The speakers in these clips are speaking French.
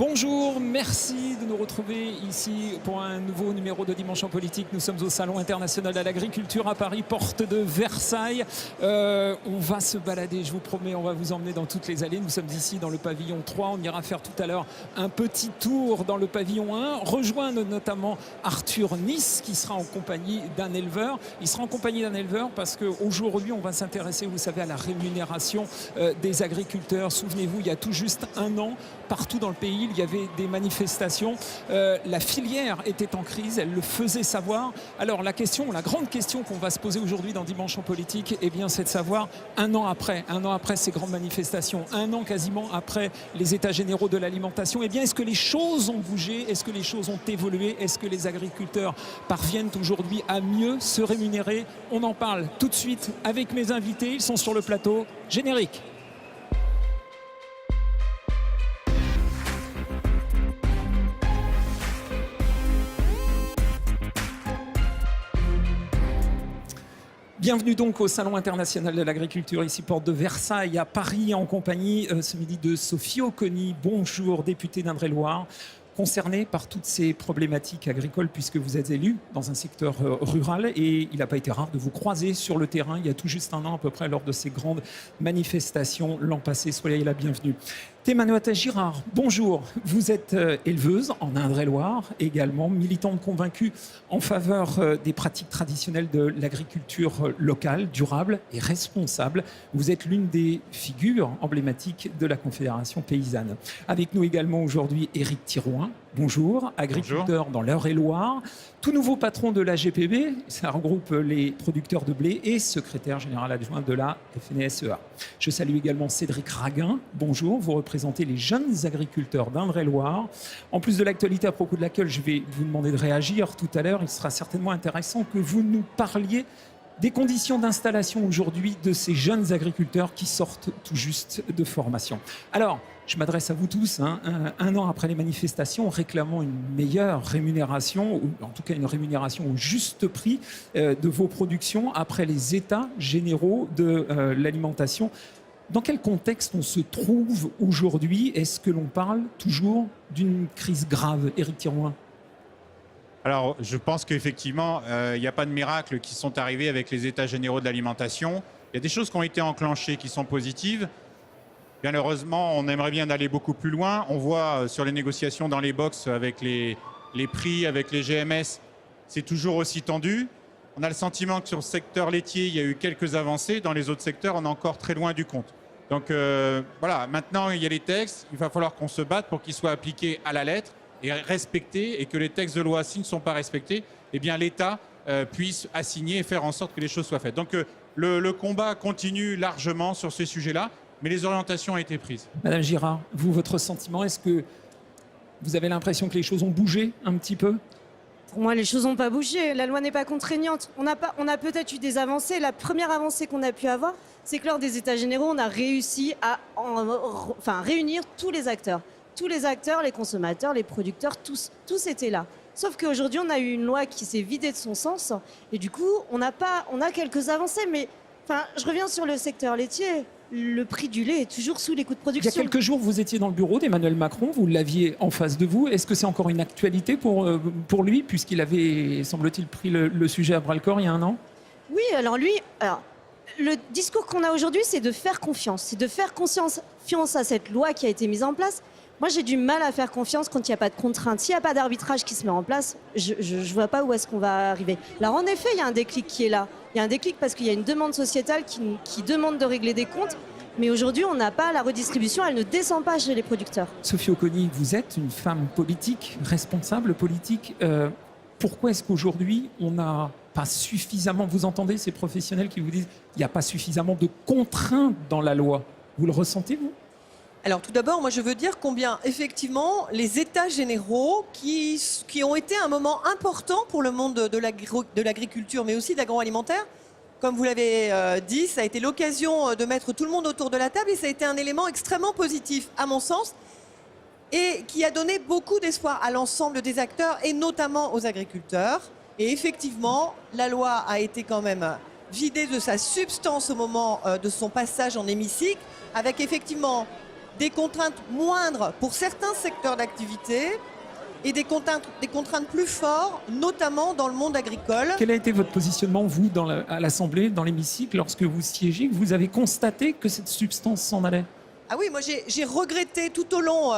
Bonjour, merci de nous retrouver ici pour un nouveau numéro de Dimanche en politique. Nous sommes au Salon international de l'agriculture à Paris, porte de Versailles. On va se balader, je vous promets, on va vous emmener dans toutes les allées. Nous sommes ici dans le pavillon 3. On ira faire tout à l'heure un petit tour dans le pavillon 1. Rejoindre notamment Arthur Nice qui sera en compagnie d'un éleveur. Il sera en compagnie d'un éleveur parce qu'aujourd'hui, on va s'intéresser, vous savez, à la rémunération des agriculteurs. Souvenez-vous, il y a tout juste un an, partout dans le pays, il y avait des manifestations. La filière était en crise, elle le faisait savoir. Alors la grande question qu'on va se poser aujourd'hui dans Dimanche en politique, eh bien, c'est de savoir, un an après ces grandes manifestations, un an quasiment après les états généraux de l'alimentation, eh bien, est-ce que les choses ont bougé? Est-ce que les choses ont évolué? Est-ce que les agriculteurs parviennent aujourd'hui à mieux se rémunérer? On en parle tout de suite avec mes invités. Ils sont sur le plateau. Générique. Bienvenue donc au Salon international de l'agriculture, ici porte de Versailles à Paris, en compagnie ce midi de Sophie Oconi. Bonjour, députée d'Indre-et-Loire, concernée par toutes ces problématiques agricoles puisque vous êtes élue dans un secteur rural et il n'a pas été rare de vous croiser sur le terrain il y a tout juste un an à peu près lors de ces grandes manifestations l'an passé. Soyez la bienvenue. Thémanoïta Girard, bonjour. Vous êtes éleveuse en Indre-et-Loire, également militante convaincue en faveur des pratiques traditionnelles de l'agriculture locale, durable et responsable. Vous êtes l'une des figures emblématiques de la Confédération paysanne. Avec nous également aujourd'hui Éric Thirouin. Bonjour, agriculteur dans l'Eure-et-Loire, tout nouveau patron de la GPB, ça regroupe les producteurs de blé et secrétaire général adjoint de la FNSEA. Je salue également Cédric Raguin. Bonjour, vous représentez les jeunes agriculteurs d'Indre-et-Loire. En plus de l'actualité à propos de laquelle je vais vous demander de réagir tout à l'heure, il sera certainement intéressant que vous nous parliez des conditions d'installation aujourd'hui de ces jeunes agriculteurs qui sortent tout juste de formation. Alors, je m'adresse à vous tous, un an après les manifestations, réclamant une meilleure rémunération, ou en tout cas une rémunération au juste prix de vos productions après les états généraux de l'alimentation. Dans quel contexte on se trouve aujourd'hui? Est-ce que l'on parle toujours d'une crise grave? Éric Thirouin. Alors, je pense qu'effectivement, il n'y a pas de miracle qui sont arrivés avec les états généraux de l'alimentation. Il y a des choses qui ont été enclenchées qui sont positives. Bien heureusement, on aimerait bien aller beaucoup plus loin. On voit sur les négociations dans les box avec les prix, avec les GMS, c'est toujours aussi tendu. On a le sentiment que sur le secteur laitier, il y a eu quelques avancées. Dans les autres secteurs, on est encore très loin du compte. Donc voilà, maintenant, il y a les textes. Il va falloir qu'on se batte pour qu'ils soient appliqués à la lettre et respectés, et que les textes de loi, s'ils ne sont pas respectés, eh bien l'État puisse assigner et faire en sorte que les choses soient faites. Donc le combat continue largement sur ces sujets-là, mais les orientations ont été prises. Madame Girard, vous, votre sentiment, est-ce que vous avez l'impression que les choses ont bougé un petit peu? Pour moi, les choses n'ont pas bougé. La loi n'est pas contraignante. On a peut-être eu des avancées. La première avancée qu'on a pu avoir, c'est que lors des états généraux, on a réussi à réunir tous les acteurs. Tous les acteurs, les consommateurs, les producteurs, tous étaient là. Sauf qu'aujourd'hui, on a eu une loi qui s'est vidée de son sens. Et du coup, on a quelques avancées. Mais je reviens sur le secteur laitier. Le prix du lait est toujours sous les coûts de production. Il y a quelques jours, vous étiez dans le bureau d'Emmanuel Macron. Vous l'aviez en face de vous. Est-ce que c'est encore une actualité pour lui, puisqu'il avait, semble-t-il, pris le sujet à bras-le-corps il y a un an? Oui, alors le discours qu'on a aujourd'hui, c'est de faire confiance. C'est de faire confiance à cette loi qui a été mise en place. Moi, j'ai du mal à faire confiance quand il n'y a pas de contrainte. S'il n'y a pas d'arbitrage qui se met en place, je ne vois pas où est-ce qu'on va arriver. Alors, en effet, il y a un déclic qui est là. Il y a un déclic parce qu'il y a une demande sociétale qui demande de régler des comptes. Mais aujourd'hui, on n'a pas la redistribution, elle ne descend pas chez les producteurs. Sophie Oconi, vous êtes une femme politique, responsable politique. Pourquoi est-ce qu'aujourd'hui, on n'a pas suffisamment... Vous entendez ces professionnels qui vous disent qu'il n'y a pas suffisamment de contraintes dans la loi? Vous le ressentez, vous? Alors tout d'abord, moi je veux dire combien effectivement les états généraux qui ont été un moment important pour le monde de l'agriculture mais aussi de l'agroalimentaire, comme vous l'avez dit, ça a été l'occasion de mettre tout le monde autour de la table et ça a été un élément extrêmement positif à mon sens et qui a donné beaucoup d'espoir à l'ensemble des acteurs et notamment aux agriculteurs. Et effectivement, la loi a été quand même vidée de sa substance au moment de son passage en hémicycle avec effectivement des contraintes moindres pour certains secteurs d'activité et des contraintes plus fortes, notamment dans le monde agricole. Quel a été votre positionnement, vous, à l'Assemblée, dans l'hémicycle, lorsque vous siégez, que vous avez constaté que cette substance s'en allait? Ah oui, moi j'ai regretté tout au long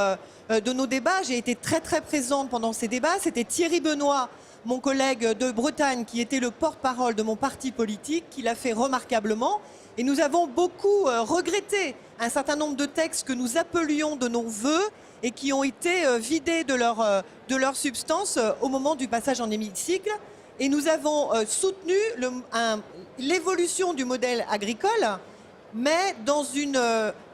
de nos débats, j'ai été très très présente pendant ces débats. C'était Thierry Benoît, mon collègue de Bretagne, qui était le porte-parole de mon parti politique, qui l'a fait remarquablement. Et nous avons beaucoup regretté un certain nombre de textes que nous appelions de nos vœux et qui ont été vidés de leur substance au moment du passage en hémicycle. Et nous avons soutenu l'évolution du modèle agricole, mais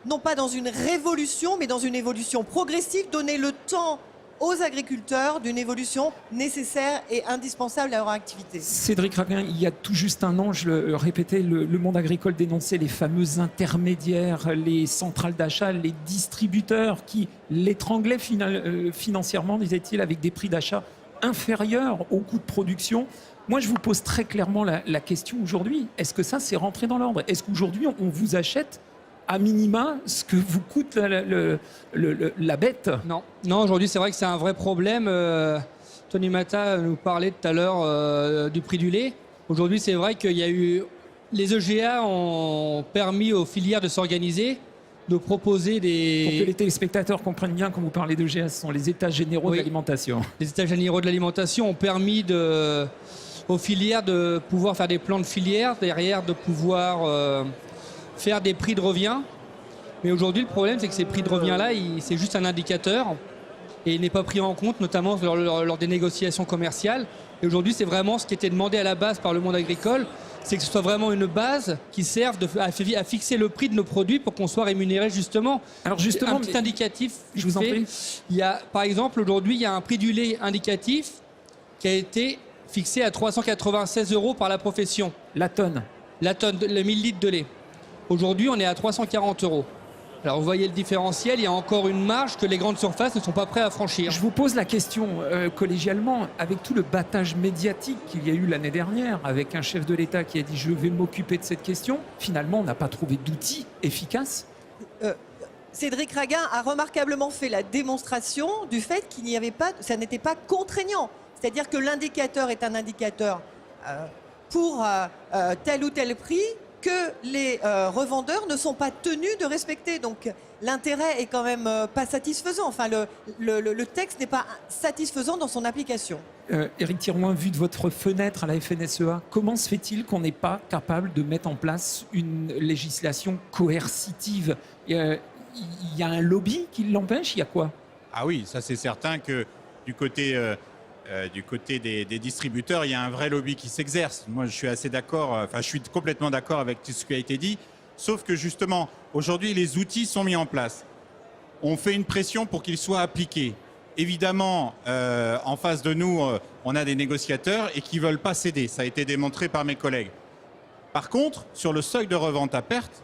non pas dans une révolution, mais dans une évolution progressive, donner le temps aux agriculteurs d'une évolution nécessaire et indispensable à leur activité. Cédric Raguin, il y a tout juste un an, je le répétais, le monde agricole dénonçait les fameux intermédiaires, les centrales d'achat, les distributeurs qui l'étranglaient financièrement, disait-il, avec des prix d'achat inférieurs au coût de production. Moi, je vous pose très clairement la question aujourd'hui. Est-ce que ça, c'est rentré dans l'ordre? Est-ce qu'aujourd'hui, on vous achète à minima ce que vous coûte la bête? Non, aujourd'hui c'est vrai que c'est un vrai problème. Tony Mata nous parlait tout à l'heure du prix du lait. Aujourd'hui c'est vrai qu'il y a eu... Les EGA ont permis aux filières de s'organiser, de proposer des... Pour que les téléspectateurs comprennent bien, quand vous parlez d'EGA, ce sont les états généraux de l'alimentation. Les états généraux de l'alimentation ont permis aux filières de pouvoir faire des plans de filière, derrière de pouvoir... faire des prix de revient. Mais aujourd'hui, le problème, c'est que ces prix de revient-là, c'est juste un indicateur et il n'est pas pris en compte, notamment lors des négociations commerciales. Et aujourd'hui, c'est vraiment ce qui était demandé à la base par le monde agricole, c'est que ce soit vraiment une base qui serve à fixer le prix de nos produits pour qu'on soit rémunéré justement. Alors justement, un petit indicatif. Je vous en prie. Par exemple, aujourd'hui, il y a un prix du lait indicatif qui a été fixé à 396 € par la profession. La tonne. La tonne, le 1000 litres de lait. Aujourd'hui, on est à 340 €. Alors, vous voyez le différentiel, il y a encore une marge que les grandes surfaces ne sont pas prêtes à franchir. Je vous pose la question collégialement, avec tout le battage médiatique qu'il y a eu l'année dernière, avec un chef de l'État qui a dit « je vais m'occuper de cette question », finalement, on n'a pas trouvé d'outils efficaces. Cédric Raguin a remarquablement fait la démonstration du fait qu'il n'y avait pas, ça n'était pas contraignant. C'est-à-dire que l'indicateur est un indicateur pour tel ou tel prix, que les revendeurs ne sont pas tenus de respecter. Donc l'intérêt est quand même pas satisfaisant. Enfin, le texte n'est pas satisfaisant dans son application. Éric Thirouin, vu de votre fenêtre à la FNSEA, comment se fait-il qu'on n'est pas capable de mettre en place une législation coercitive? Il y a un lobby qui l'empêche? Il y a quoi? Ah oui, ça c'est certain que du côté des distributeurs, il y a un vrai lobby qui s'exerce. Moi, je suis assez d'accord, je suis complètement d'accord avec tout ce qui a été dit, sauf que justement, aujourd'hui, les outils sont mis en place. On fait une pression pour qu'ils soient appliqués. Évidemment, en face de nous, on a des négociateurs et qui ne veulent pas céder. Ça a été démontré par mes collègues. Par contre, sur le seuil de revente à perte,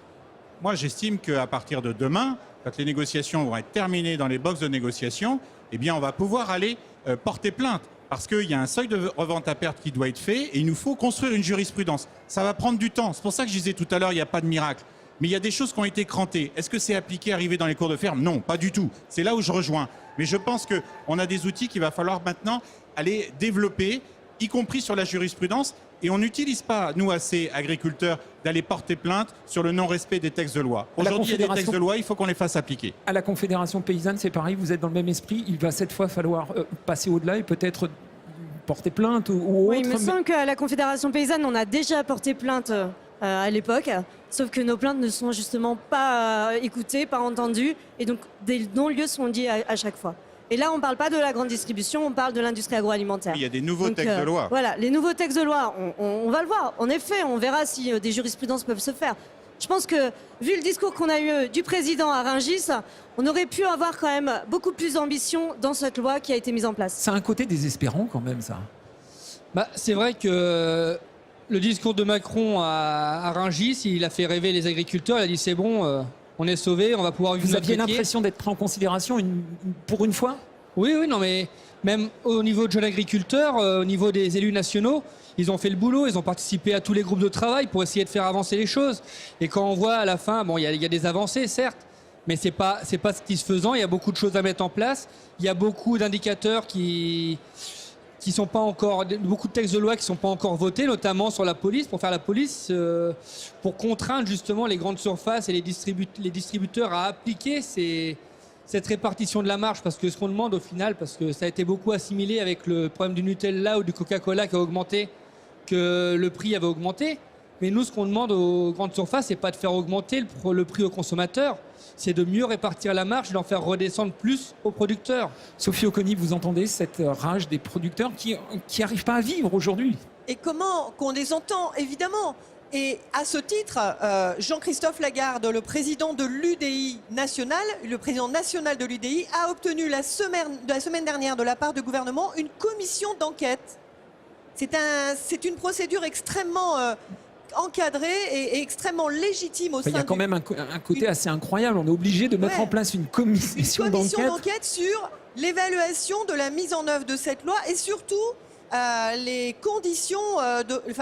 moi, j'estime qu'à partir de demain, quand les négociations vont être terminées dans les boxes de négociation, eh bien, on va pouvoir aller porter plainte. Parce qu'il y a un seuil de revente à perte qui doit être fait et il nous faut construire une jurisprudence. Ça va prendre du temps. C'est pour ça que je disais tout à l'heure, il n'y a pas de miracle. Mais il y a des choses qui ont été crantées. Est-ce que c'est appliqué, arrivé dans les cours de ferme? Non, pas du tout. C'est là où je rejoins. Mais je pense qu'on a des outils qu'il va falloir maintenant aller développer, y compris sur la jurisprudence. Et on n'utilise pas, nous, assez agriculteurs, d'aller porter plainte sur le non-respect des textes de loi. Aujourd'hui, il y a des textes de loi, il faut qu'on les fasse appliquer. À la Confédération paysanne, c'est pareil, vous êtes dans le même esprit. Il va cette fois falloir passer au-delà et peut-être porter plainte ou autre. Oui, il me semble qu'à la Confédération paysanne, on a déjà porté plainte à l'époque, sauf que nos plaintes ne sont justement pas écoutées, pas entendues, et donc des non-lieux sont dits à chaque fois. Et là, on ne parle pas de la grande distribution, on parle de l'industrie agroalimentaire. Il y a des nouveaux textes de loi. Voilà, les nouveaux textes de loi, on va le voir. En effet, on verra si des jurisprudences peuvent se faire. Je pense que, vu le discours qu'on a eu du président à Rungis, on aurait pu avoir quand même beaucoup plus d'ambition dans cette loi qui a été mise en place. C'est un côté désespérant quand même, ça. C'est vrai que le discours de Macron à Rungis, il a fait rêver les agriculteurs. Il a dit c'est bon, on est sauvés, on va pouvoir vivre Vous notre aviez métier. l'impression d'être pris en considération pour une fois? Oui, non, mais même au niveau de jeunes agriculteurs, au niveau des élus nationaux, ils ont fait le boulot, ils ont participé à tous les groupes de travail pour essayer de faire avancer les choses. Et quand on voit à la fin, bon, il y a des avancées, certes, mais c'est pas satisfaisant. Il y a beaucoup de choses à mettre en place. Il y a beaucoup d'indicateurs qui sont pas encore, beaucoup de textes de loi qui sont pas encore votés, notamment sur la police, pour faire la police, pour contraindre justement les grandes surfaces et les distributeurs à appliquer cette répartition de la marge, parce que ce qu'on demande au final, parce que ça a été beaucoup assimilé avec le problème du Nutella ou du Coca-Cola qui a augmenté, que le prix avait augmenté. Mais nous, ce qu'on demande aux grandes surfaces, c'est pas de faire augmenter le prix aux consommateurs, c'est de mieux répartir la marge et d'en faire redescendre plus aux producteurs. Sophie Oconi, vous entendez cette rage des producteurs qui n'arrivent pas à vivre aujourd'hui? Et comment qu'on les entend, évidemment. Et à ce titre, Jean-Christophe Lagarde, le président de l'UDI national, le président national de l'UDI, a obtenu la semaine dernière de la part du gouvernement une commission d'enquête. C'est une procédure extrêmement encadrée et extrêmement légitime au sein Il y a quand même un côté assez incroyable. On est obligé de mettre en place une commission d'enquête sur l'évaluation de la mise en œuvre de cette loi et surtout les conditions,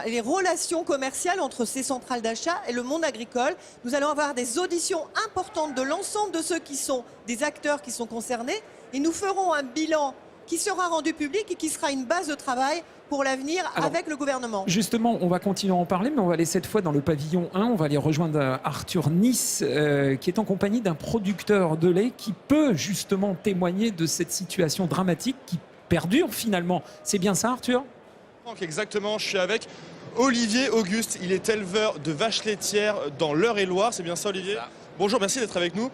les relations commerciales entre ces centrales d'achat et le monde agricole. Nous allons avoir des auditions importantes de l'ensemble de ceux qui sont des acteurs qui sont concernés et nous ferons un bilan qui sera rendu public et qui sera une base de travail pour l'avenir avec le gouvernement. Justement, on va continuer à en parler, mais on va aller cette fois dans le pavillon 1. On va aller rejoindre Arthur Nice, qui est en compagnie d'un producteur de lait qui peut justement témoigner de cette situation dramatique qui perdure finalement. C'est bien ça, Arthur ? Exactement, je suis avec Olivier Auguste. Il est éleveur de vaches laitières dans l'Eure-et-Loir. C'est bien ça, Olivier ? Bonjour, merci d'être avec nous.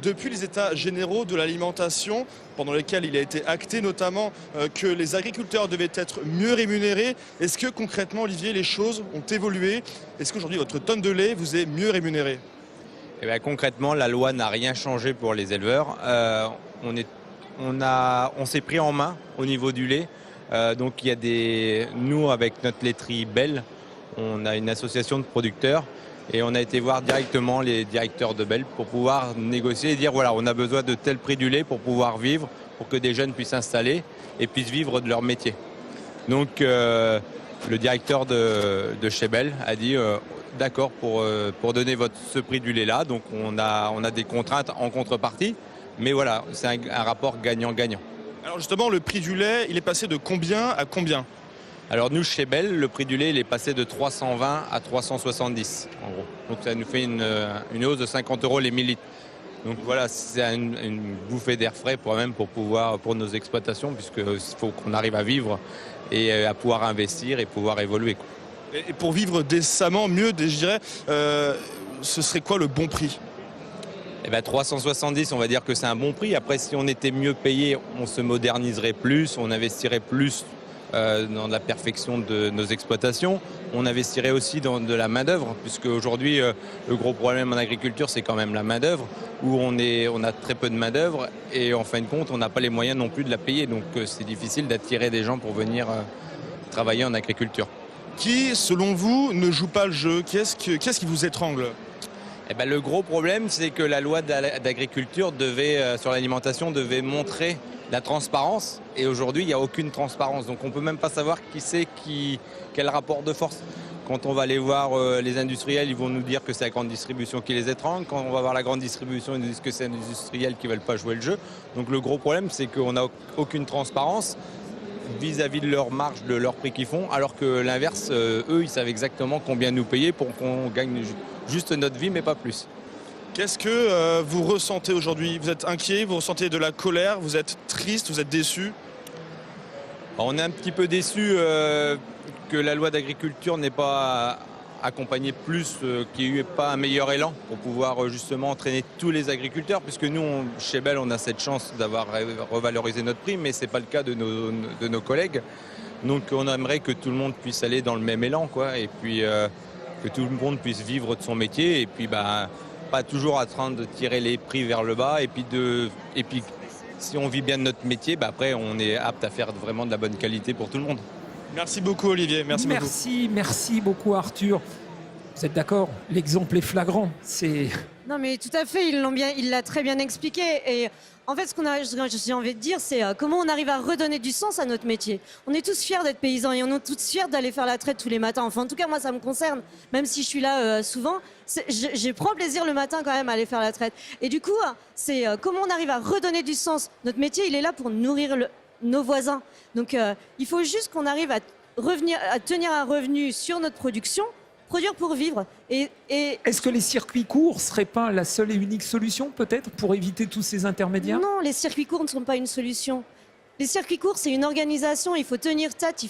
Depuis les états généraux de l'alimentation, pendant lesquels il a été acté notamment que les agriculteurs devaient être mieux rémunérés, est-ce que concrètement, Olivier, les choses ont évolué ? Est-ce qu'aujourd'hui, votre tonne de lait vous est mieux rémunérée ? Eh bien, concrètement, la loi n'a rien changé pour les éleveurs. On s'est pris en main au niveau du lait. Donc, il y a nous, avec notre laiterie Belle, on a une association de producteurs. Et on a été voir directement les directeurs de Belle pour pouvoir négocier et dire voilà, on a besoin de tel prix du lait pour pouvoir vivre, pour que des jeunes puissent s'installer et puissent vivre de leur métier. Donc le directeur de chez Belle a dit d'accord pour donner ce prix du lait là. Donc on a des contraintes en contrepartie, mais voilà, c'est un rapport gagnant-gagnant. Alors justement, le prix du lait, il est passé de combien à combien ? Alors nous, chez Belle, le prix du lait, il est passé de 320 à 370, en gros. Donc ça nous fait une hausse de 50 € les 1000 litres. Donc voilà, c'est une bouffée d'air frais pour nos exploitations, puisqu'il faut qu'on arrive à vivre et à pouvoir investir et pouvoir évoluer. Et pour vivre décemment, mieux, je dirais, ce serait quoi le bon prix ? Eh ben 370, on va dire que c'est un bon prix. Après, si on était mieux payé, on se moderniserait plus, on investirait plus dans la perfection de nos exploitations. On investirait aussi dans de la main-d'œuvre, puisque aujourd'hui, le gros problème en agriculture, c'est quand même la main-d'œuvre, où on a très peu de main-d'œuvre et en fin de compte, on n'a pas les moyens non plus de la payer. Donc c'est difficile d'attirer des gens pour venir travailler en agriculture. Qui, selon vous, ne joue pas le jeu ? Qu'est-ce qui vous étrangle ? Eh ben, le gros problème, c'est que la loi d'agriculture sur l'alimentation devait montrer la transparence. Et aujourd'hui, il n'y a aucune transparence. Donc on ne peut même pas savoir quel rapport de force. Quand on va aller voir les industriels, ils vont nous dire que c'est la grande distribution qui les étrangle. Quand on va voir la grande distribution, ils nous disent que c'est les industriels qui ne veulent pas jouer le jeu. Donc le gros problème, c'est qu'on n'a aucune transparence vis-à-vis de leur marge, de leur prix qu'ils font, alors que l'inverse, eux, ils savent exactement combien nous payer pour qu'on gagne juste notre vie, mais pas plus. Qu'est-ce que vous ressentez aujourd'hui ? Vous êtes inquiet, vous ressentez de la colère, vous êtes triste, vous êtes déçu ? On est un petit peu déçu que la loi d'agriculture n'ait pas accompagné plus, qu'il n'y ait pas un meilleur élan pour pouvoir justement entraîner tous les agriculteurs, puisque nous, chez Belle, on a cette chance d'avoir revalorisé notre prix, mais ce n'est pas le cas de nos collègues. Donc on aimerait que tout le monde puisse aller dans le même élan, quoi, et puis que tout le monde puisse vivre de son métier, et puis pas toujours en train de tirer les prix vers le bas, et puis si on vit bien de notre métier, après on est apte à faire vraiment de la bonne qualité pour tout le monde. Merci beaucoup Olivier, merci beaucoup Arthur. Vous êtes d'accord ? L'exemple est flagrant. C'est Non, mais tout à fait, il l'a très bien expliqué. Et en fait, j'ai envie de dire, c'est comment on arrive à redonner du sens à notre métier. On est tous fiers d'être paysans et on est tous fiers d'aller faire la traite tous les matins. Enfin, en tout cas, moi, ça me concerne. Même si je suis là souvent, j'ai prends plaisir le matin quand même à aller faire la traite. Et du coup, c'est comment on arrive à redonner du sens. Notre métier, il est là pour nourrir nos voisins. Donc, il faut juste qu'on arrive à tenir un revenu sur notre production. Produire pour vivre. Est-ce que les circuits courts ne seraient pas la seule et unique solution, peut-être, pour éviter tous ces intermédiaires? Non, les circuits courts ne sont pas une solution. Les circuits courts, c'est une organisation, il faut tenir tête,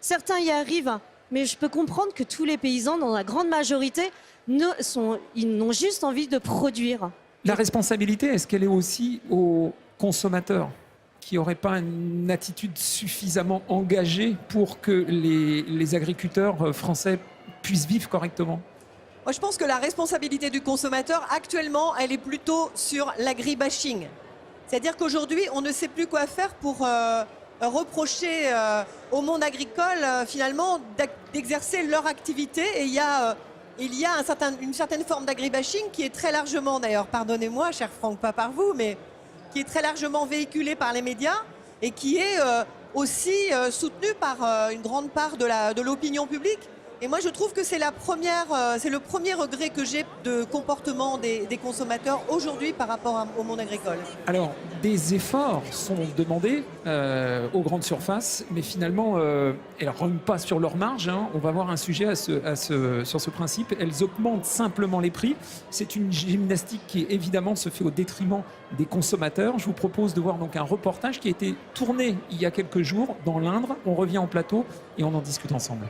certains y arrivent, mais je peux comprendre que tous les paysans, dans la grande majorité, ils n'ont juste envie de produire. La responsabilité, est-ce qu'elle est aussi aux consommateurs qui n'auraient pas une attitude suffisamment engagée pour que les agriculteurs français puissent vivre correctement? Moi, je pense que la responsabilité du consommateur, actuellement, elle est plutôt sur l'agribashing. C'est-à-dire qu'aujourd'hui, on ne sait plus quoi faire pour reprocher au monde agricole, finalement, d'exercer leur activité. Et il y a une certaine forme d'agribashing qui est très largement, d'ailleurs, pardonnez-moi, cher Franck, pas par vous, mais qui est très largement véhiculée par les médias et qui est aussi soutenue par une grande part de l'opinion publique. Et moi, je trouve que c'est le premier regret que j'ai de comportement des consommateurs aujourd'hui par rapport au monde agricole. Alors, des efforts sont demandés aux grandes surfaces, mais finalement, elles ne rognent pas sur leur marge. Hein. On va avoir un sujet sur ce principe. Elles augmentent simplement les prix. C'est une gymnastique qui, évidemment, se fait au détriment des consommateurs. Je vous propose de voir donc un reportage qui a été tourné il y a quelques jours dans l'Indre. On revient en plateau et on en discute ensemble.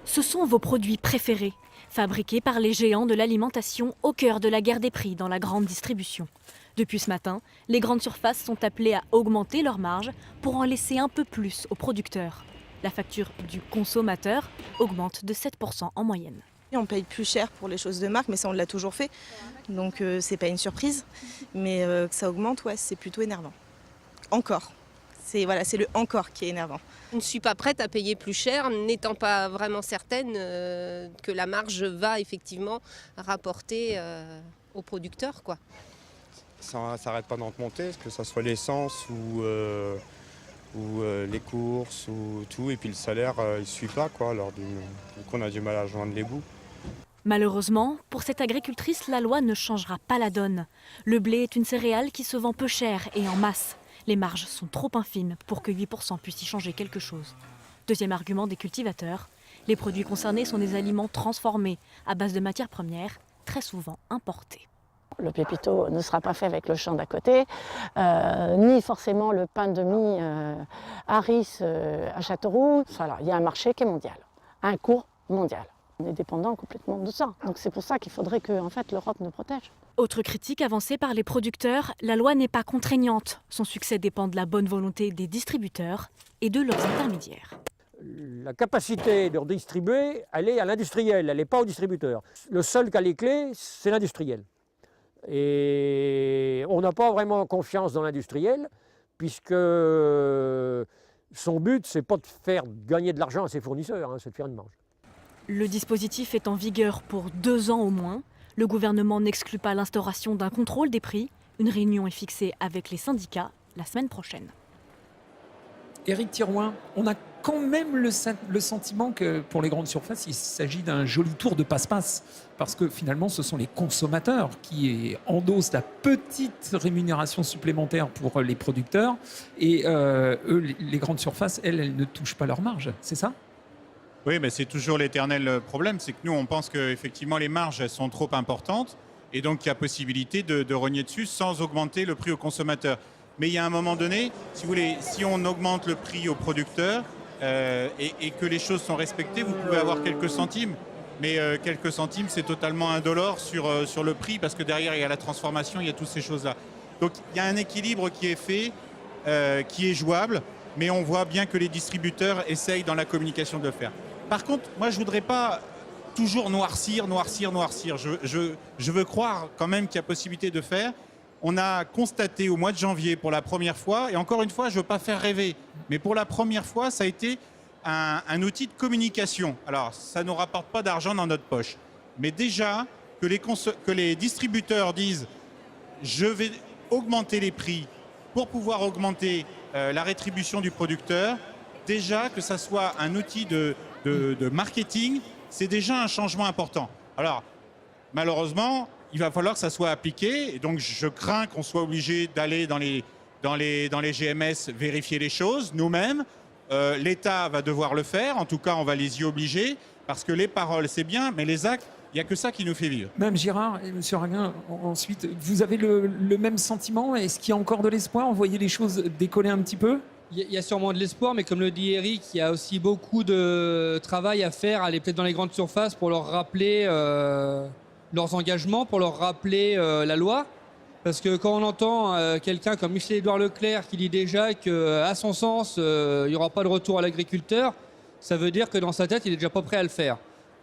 Ce sont vos produits préférés, fabriqués par les géants de l'alimentation au cœur de la guerre des prix dans la grande distribution. Depuis ce matin, les grandes surfaces sont appelées à augmenter leurs marges pour en laisser un peu plus aux producteurs. La facture du consommateur augmente de 7% en moyenne. On paye plus cher pour les choses de marque, mais ça on l'a toujours fait, donc c'est pas une surprise. Mais que ça augmente, ouais, c'est plutôt énervant. Encore. C'est le encore qui est énervant. Je ne suis pas prête à payer plus cher, n'étant pas vraiment certaine que la marge va effectivement rapporter aux producteurs, quoi. Ça n'arrête pas d'augmenter, que ce soit l'essence ou les courses ou tout, et puis le salaire il ne suit pas, quoi. Alors du coup on a du mal à joindre les bouts. Malheureusement, pour cette agricultrice, la loi ne changera pas la donne. Le blé est une céréale qui se vend peu cher et en masse. Les marges sont trop infimes pour que 8% puissent y changer quelque chose. Deuxième argument des cultivateurs, les produits concernés sont des aliments transformés à base de matières premières, très souvent importées. Le pépito ne sera pas fait avec le champ d'à côté, ni forcément le pain de mie Harris à Châteauroux. Voilà, il y a un marché qui est mondial, un cours mondial. On est dépendant complètement de ça. Donc c'est pour ça qu'il faudrait que l'Europe nous protège. Autre critique avancée par les producteurs, la loi n'est pas contraignante. Son succès dépend de la bonne volonté des distributeurs et de leurs intermédiaires. La capacité de redistribuer, elle est à l'industriel, elle n'est pas au distributeur. Le seul qui a les clés, c'est l'industriel. Et on n'a pas vraiment confiance dans l'industriel, puisque son but, c'est pas de faire gagner de l'argent à ses fournisseurs, c'est de faire une marge. Le dispositif est en vigueur pour 2 ans au moins. Le gouvernement n'exclut pas l'instauration d'un contrôle des prix. Une réunion est fixée avec les syndicats la semaine prochaine. Éric Thirouin, on a quand même le sentiment que pour les grandes surfaces, il s'agit d'un joli tour de passe-passe. Parce que finalement, ce sont les consommateurs qui endossent la petite rémunération supplémentaire pour les producteurs. Et eux, les grandes surfaces, elles ne touchent pas leur marge. C'est ça ? Oui, mais c'est toujours l'éternel problème. C'est que nous, on pense qu'effectivement, les marges elles sont trop importantes. Et donc, il y a possibilité de rogner dessus sans augmenter le prix au consommateur. Mais il y a un moment donné, si vous voulez, si on augmente le prix aux producteurs et que les choses sont respectées, vous pouvez avoir quelques centimes. Mais quelques centimes, c'est totalement indolore sur le prix parce que derrière, il y a la transformation, il y a toutes ces choses-là. Donc, il y a un équilibre qui est fait, qui est jouable, mais on voit bien que les distributeurs essayent dans la communication de le faire. Par contre, moi, je ne voudrais pas toujours noircir. Je veux croire quand même qu'il y a possibilité de faire. On a constaté au mois de janvier pour la première fois, et encore une fois, je ne veux pas faire rêver, mais pour la première fois, ça a été un outil de communication. Alors, ça ne nous rapporte pas d'argent dans notre poche. Mais déjà, que les distributeurs disent je vais augmenter les prix pour pouvoir augmenter la rétribution du producteur, déjà que ça soit un outil de marketing, c'est déjà un changement important. Alors, malheureusement, il va falloir que ça soit appliqué, et donc je crains qu'on soit obligé d'aller dans les GMS vérifier les choses nous-mêmes. L'État va devoir le faire, en tout cas on va les y obliger, parce que les paroles c'est bien, mais les actes, il n'y a que ça qui nous fait vivre. Mme Girard et M. Raguin, ensuite, vous avez le même sentiment? Est-ce qu'il y a encore de l'espoir? Vous voyez les choses décoller un petit peu? Il y a sûrement de l'espoir, mais comme le dit Eric, il y a aussi beaucoup de travail à faire, aller peut-être dans les grandes surfaces pour leur rappeler leurs engagements, pour leur rappeler la loi. Parce que quand on entend quelqu'un comme Michel-Édouard Leclerc qui dit déjà qu'à son sens, il n'y aura pas de retour à l'agriculteur, ça veut dire que dans sa tête, il n'est déjà pas prêt à le faire.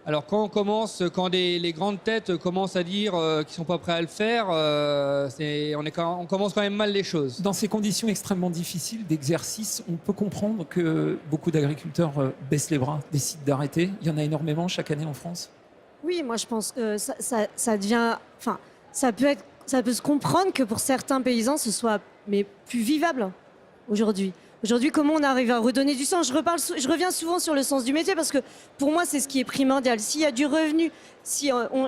Alors quand les grandes têtes commencent à dire qu'ils ne sont pas prêts à le faire, on commence quand même mal les choses. Dans ces conditions extrêmement difficiles d'exercice, on peut comprendre que beaucoup d'agriculteurs baissent les bras, décident d'arrêter. Il y en a énormément chaque année en France. Oui, moi je pense que ça devient... Enfin, ça peut se comprendre que pour certains paysans, ce soit plus vivable aujourd'hui. Aujourd'hui, comment on arrive à redonner du sens? Je reviens souvent sur le sens du métier parce que pour moi, c'est ce qui est primordial. S'il y a du revenu,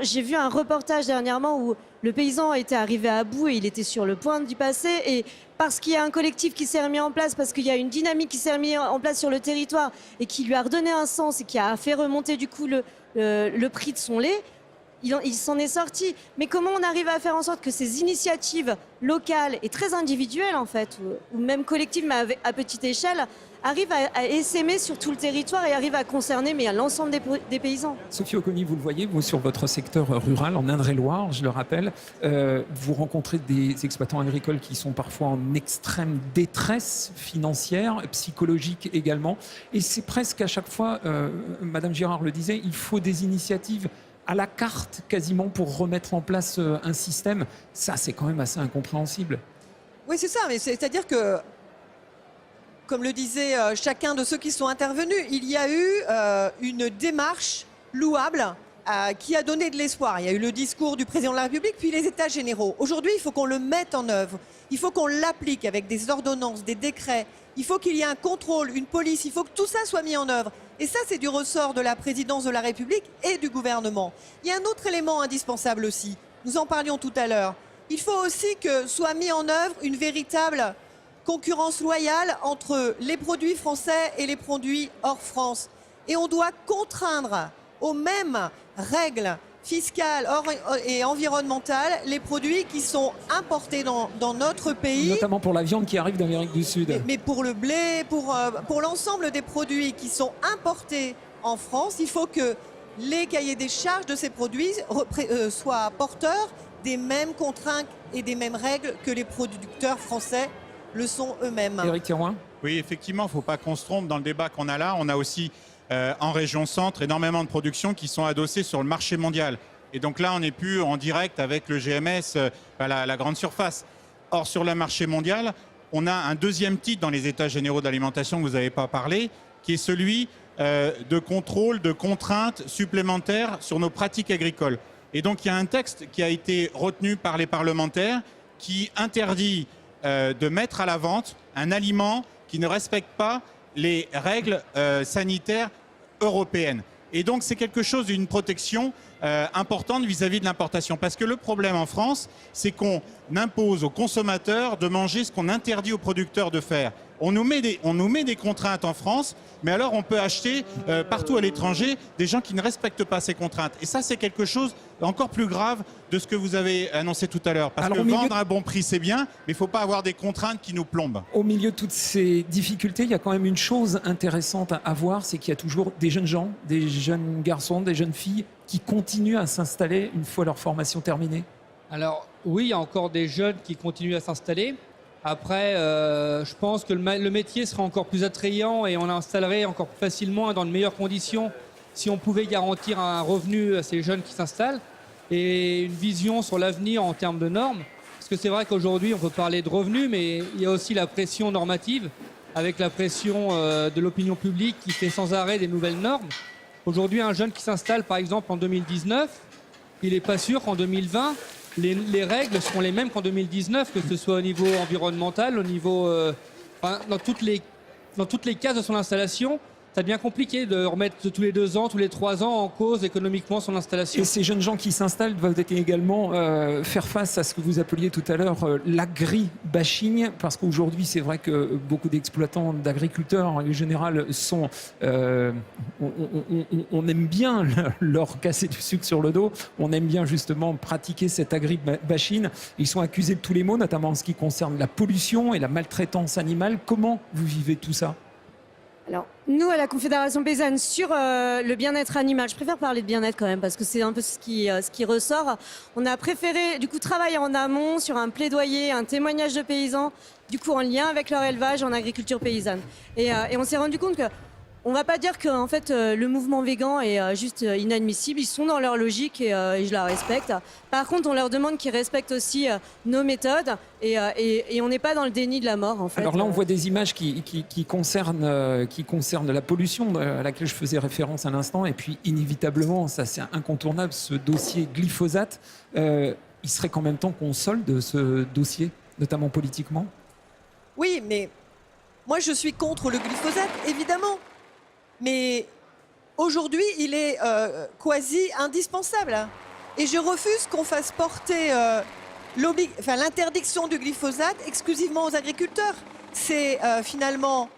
j'ai vu un reportage dernièrement où le paysan était arrivé à bout et il était sur le point d'y passer. Et parce qu'il y a un collectif qui s'est remis en place, parce qu'il y a une dynamique qui s'est remise en place sur le territoire et qui lui a redonné un sens et qui a fait remonter du coup le prix de son lait, il s'en est sorti. Mais comment on arrive à faire en sorte que ces initiatives locales et très individuelles, en fait, ou même collectives, mais à petite échelle, arrivent à essaimer sur tout le territoire et arrivent à concerner l'ensemble des paysans? Sophie Oconi, vous le voyez, vous, sur votre secteur rural, en Indre-et-Loire, je le rappelle, vous rencontrez des exploitants agricoles qui sont parfois en extrême détresse financière, psychologique également. Et c'est presque à chaque fois, Madame Girard le disait, il faut des initiatives à la carte quasiment pour remettre en place un système. Ça, c'est quand même assez incompréhensible. Oui, c'est ça, mais c'est-à-dire que, comme le disait chacun de ceux qui sont intervenus, il y a eu une démarche louable qui a donné de l'espoir. Il y a eu le discours du président de la République, puis les états généraux. Aujourd'hui, il faut qu'on le mette en œuvre. Il faut qu'on l'applique avec des ordonnances, des décrets. Il faut qu'il y ait un contrôle, une police. Il faut que tout ça soit mis en œuvre. Et ça, c'est du ressort de la présidence de la République et du gouvernement. Il y a un autre élément indispensable aussi. Nous en parlions tout à l'heure. Il faut aussi que soit mis en œuvre une véritable concurrence loyale entre les produits français et les produits hors France. Et on doit contraindre aux mêmes règles fiscales et environnementales les produits qui sont importés dans notre pays. Notamment pour la viande qui arrive d'Amérique du Sud. Mais pour le blé, pour l'ensemble des produits qui sont importés en France, il faut que les cahiers des charges de ces produits soient porteurs des mêmes contraintes et des mêmes règles que les producteurs français le sont eux-mêmes. Éric Thirouin ? Oui, effectivement, il ne faut pas qu'on se trompe dans le débat qu'on a là. On a aussi en région centre énormément de productions qui sont adossées sur le marché mondial. Et donc là, on n'est plus en direct avec le GMS, la grande surface. Or, sur le marché mondial, on a un deuxième titre dans les États généraux d'alimentation que vous n'avez pas parlé, qui est celui de contrôle, de contraintes supplémentaires sur nos pratiques agricoles. Et donc, il y a un texte qui a été retenu par les parlementaires qui interdit de mettre à la vente un aliment qui ne respecte pas les règles sanitaires européennes. Et donc, c'est quelque chose d'une protection importante vis-à-vis de l'importation. Parce que le problème en France, c'est qu'on impose aux consommateurs de manger ce qu'on interdit aux producteurs de faire. On nous met des contraintes en France, mais alors on peut acheter partout à l'étranger des gens qui ne respectent pas ces contraintes. Et ça, c'est quelque chose encore plus grave de ce que vous avez annoncé tout à l'heure. Parce que vendre à un bon prix, c'est bien, mais il ne faut pas avoir des contraintes qui nous plombent. Au milieu de toutes ces difficultés, il y a quand même une chose intéressante à voir, c'est qu'il y a toujours des jeunes gens, des jeunes garçons, des jeunes filles qui continuent à s'installer une fois leur formation terminée. Alors oui, il y a encore des jeunes qui continuent à s'installer. Après, je pense que le métier serait encore plus attrayant et on installerait encore plus facilement et dans de meilleures conditions si on pouvait garantir un revenu à ces jeunes qui s'installent et une vision sur l'avenir en termes de normes. Parce que c'est vrai qu'aujourd'hui, on peut parler de revenus, mais il y a aussi la pression normative avec la pression de l'opinion publique qui fait sans arrêt des nouvelles normes. Aujourd'hui, un jeune qui s'installe, par exemple, en 2019, il n'est pas sûr qu'en 2020, les règles seront les mêmes qu'en 2019, que ce soit au niveau environnemental, au niveau, dans toutes les cases de son installation. Ça devient compliqué de remettre tous les 2 ans, tous les 3 ans en cause économiquement son installation. Et ces jeunes gens qui s'installent doivent également faire face à ce que vous appeliez tout à l'heure l'agri-bashing, parce qu'aujourd'hui c'est vrai que beaucoup d'exploitants, d'agriculteurs en général sont... on aime bien leur casser du sucre sur le dos, on aime bien justement pratiquer cet agri-bashing. Ils sont accusés de tous les maux, notamment en ce qui concerne la pollution et la maltraitance animale. Comment vous vivez tout ça ? Alors, nous, à la Confédération paysanne, sur le bien-être animal, je préfère parler de bien-être quand même, parce que c'est un peu ce qui ressort. On a préféré, du coup, travailler en amont sur un plaidoyer, un témoignage de paysans, du coup, en lien avec leur élevage en agriculture paysanne. Et on s'est rendu compte que on ne va pas dire que en fait, le mouvement végan est juste inadmissible. Ils sont dans leur logique et je la respecte. Par contre, on leur demande qu'ils respectent aussi nos méthodes et on n'est pas dans le déni de la mort. En fait. Alors là, on voit des images qui concernent la pollution à laquelle je faisais référence à l'instant. Et puis, inévitablement, ça c'est incontournable, ce dossier glyphosate. Il serait qu'en même temps qu'on solde ce dossier, notamment politiquement. Oui, mais moi, je suis contre le glyphosate, évidemment. Mais aujourd'hui, il est quasi indispensable. Et je refuse qu'on fasse porter l'interdiction du glyphosate exclusivement aux agriculteurs. C'est finalement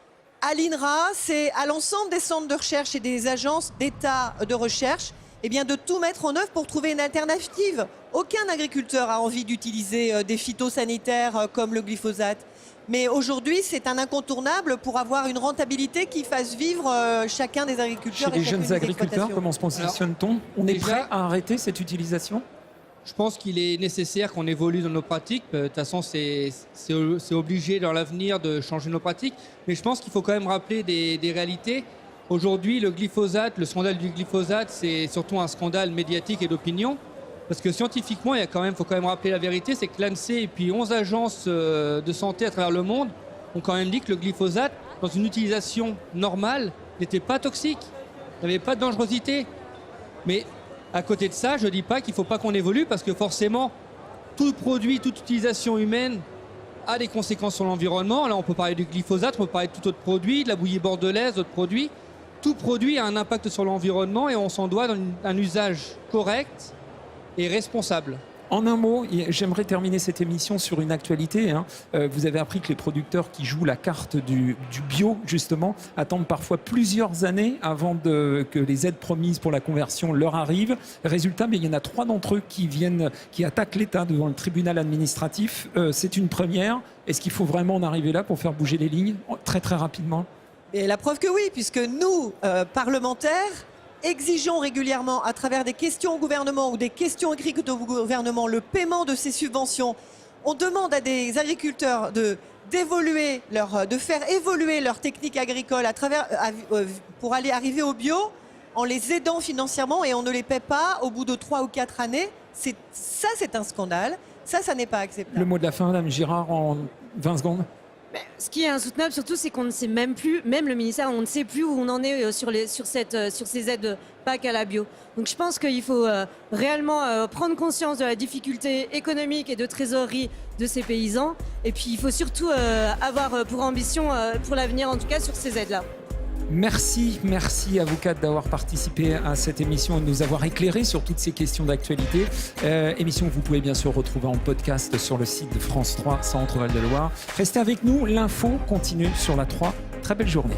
à l'INRA, c'est à l'ensemble des centres de recherche et des agences d'État de recherche de tout mettre en œuvre pour trouver une alternative. Aucun agriculteur a envie d'utiliser des phytosanitaires comme le glyphosate. Mais aujourd'hui, c'est un incontournable pour avoir une rentabilité qui fasse vivre chacun des agriculteurs. Chez les jeunes agriculteurs, comment se positionne-t-on ? On est prêt à arrêter cette utilisation ? Je pense qu'il est nécessaire qu'on évolue dans nos pratiques. De toute façon, c'est obligé dans l'avenir de changer nos pratiques. Mais je pense qu'il faut quand même rappeler des réalités. Aujourd'hui, le scandale du glyphosate, c'est surtout un scandale médiatique et d'opinion. Parce que scientifiquement, faut quand même rappeler la vérité, c'est que l'ANSEE et puis 11 agences de santé à travers le monde ont quand même dit que le glyphosate, dans une utilisation normale, n'était pas toxique, n'avait pas de dangerosité. Mais à côté de ça, je ne dis pas qu'il ne faut pas qu'on évolue, parce que forcément, tout produit, toute utilisation humaine a des conséquences sur l'environnement. Là, on peut parler du glyphosate, on peut parler de tout autre produit, de la bouillie bordelaise, d'autres produits. Tout produit a un impact sur l'environnement et on s'en doit dans un usage correct et responsable. En un mot, j'aimerais terminer cette émission sur une actualité. Vous avez appris que les producteurs qui jouent la carte du bio, justement, attendent parfois plusieurs années avant que les aides promises pour la conversion leur arrivent. Résultat, il y en a 3 d'entre eux qui attaquent l'État devant le tribunal administratif. C'est une première. Est-ce qu'il faut vraiment en arriver là pour faire bouger les lignes très très rapidement ? Et la preuve que oui, puisque nous, parlementaires, exigeons régulièrement, à travers des questions au gouvernement ou des questions écrites au gouvernement, le paiement de ces subventions. On demande à des agriculteurs de faire évoluer leur technique agricole pour arriver au bio en les aidant financièrement, et on ne les paie pas au bout de 3 ou 4 années. C'est un scandale. Ça n'est pas acceptable. Le mot de la fin, Madame Girard, en 20 secondes. Ce qui est insoutenable surtout, c'est qu'on ne sait même plus, même le ministère, on ne sait plus où on en est sur ces aides PAC à la bio. Donc je pense qu'il faut réellement prendre conscience de la difficulté économique et de trésorerie de ces paysans. Et puis il faut surtout avoir pour ambition, pour l'avenir en tout cas, sur ces aides-là. Merci à vous 4 d'avoir participé à cette émission et de nous avoir éclairé sur toutes ces questions d'actualité. Émission que vous pouvez bien sûr retrouver en podcast sur le site de France 3 Centre Val de Loire. Restez avec nous, l'info continue sur la 3. Très belle journée.